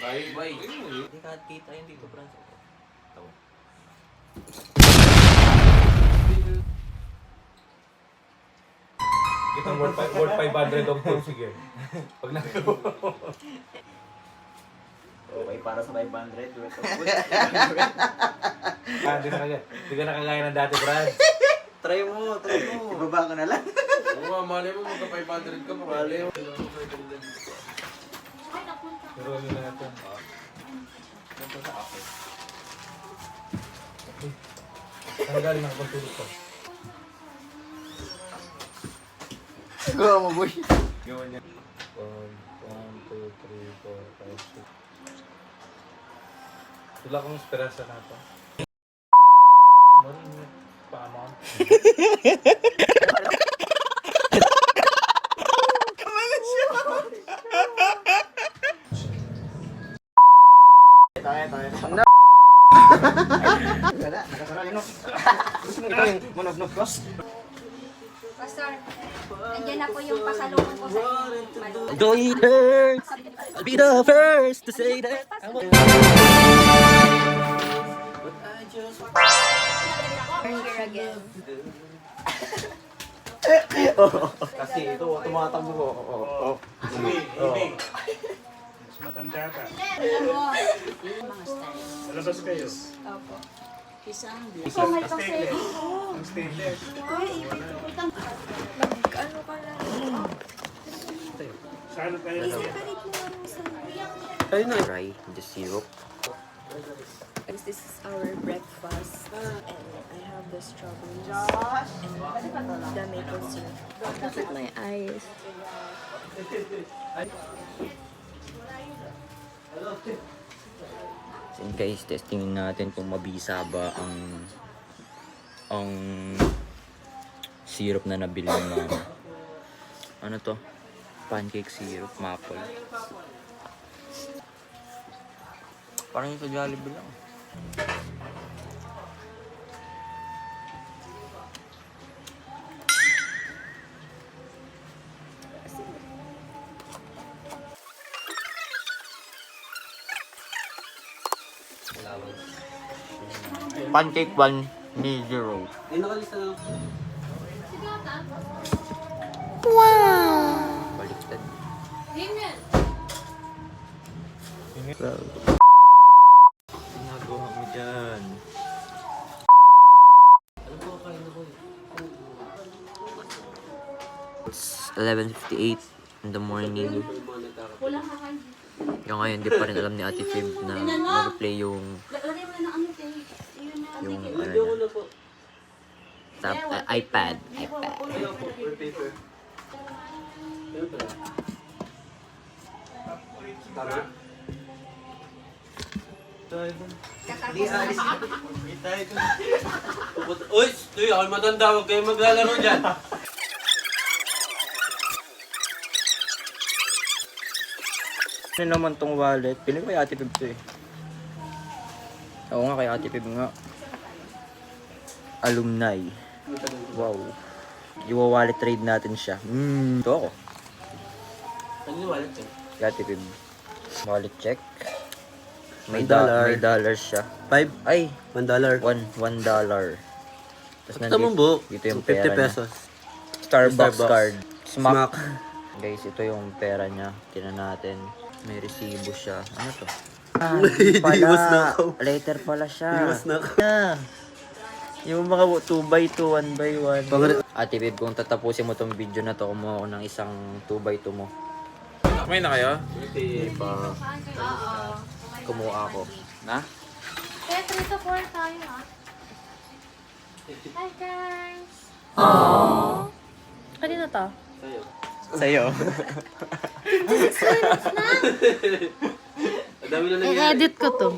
Ay, bay. Hindi ka kita yun dito, Franz. Tawa. Itong worth 500 of course, sige. Pag nagawa. Okay, para sa 500. Hindi ka nakagaya ng dati, Brad. Try mo. Ibaba ka na lang. Oo, malay mo magka 500 ka pa. Malay mo. Pero ano na natin? Punta sa akin. Saan galing ang pagtulog ko? Gawa mo, boy. Gawa niya. 1, 2, 3, 4, 5, 6. Wala kong esperanza na ito. Marinig. Paano? Tayo. Wala, nakasara yun. Ito yung monog-nog boss. Pastor, nandiyan na po yung pasalubong ko sa inyo. Though it hurts, I'll be the first to say that. Turn here again. Kasi ito, tumatakbo ko. Ibig. Mas matanda ka. Mga style. Malabas kayo. Opo. Isang So, may stainless. Ang stainless. ano ka lang. Saan kayo niya? Try the syrup. This is our breakfast, and I have the strawberries and the maple syrup. Look at my eyes. So guys, testing natin kung mabisa ba ang syrup na nabili ng mama. Ano to? Pancake syrup, maple. Parang yung sa Jollibee lang. Pancake 1 ni 0. Baliktad. Ginagawa mo dyan. It's 11:58 in the morning. Yung ngayon, di pa rin alam ni Ate Fib na mag-play yung iPad. Uy, tuyo, ako matanda, huwag kayo maglalaro dyan. Ano naman tong wallet? Piling ko kay Ate Fib to eh. Oo nga, kay Ate Fib nga. Alumni. Wow. Iwa-wallet trade natin siya. Ito ako. Ano yung wallet eh? Kay Ate Fib. Wallet check. May $1. may dollars siya. 5? Ay! $1. $1. Tapos Ito mong buo. dito yung pera 50 pesos. niya. Starbucks card. Smack. Guys, ito yung pera niya. Tingnan natin. May resibo siya. Ano to? Iwas na ako. Later pala siya. Iwas na ako. Yung mga 2x2, 1x1. Ate Babe, kung tatapusin mo tong video na to, kumuha ko ng isang 2x2 mo. Kumain na kayo? Hindi pa. Kumuha ako. Na? Kaya 3 to 4 tayo ha. Hi guys! Kanina to? Sa'yo. Ang dami na I-edit ko to.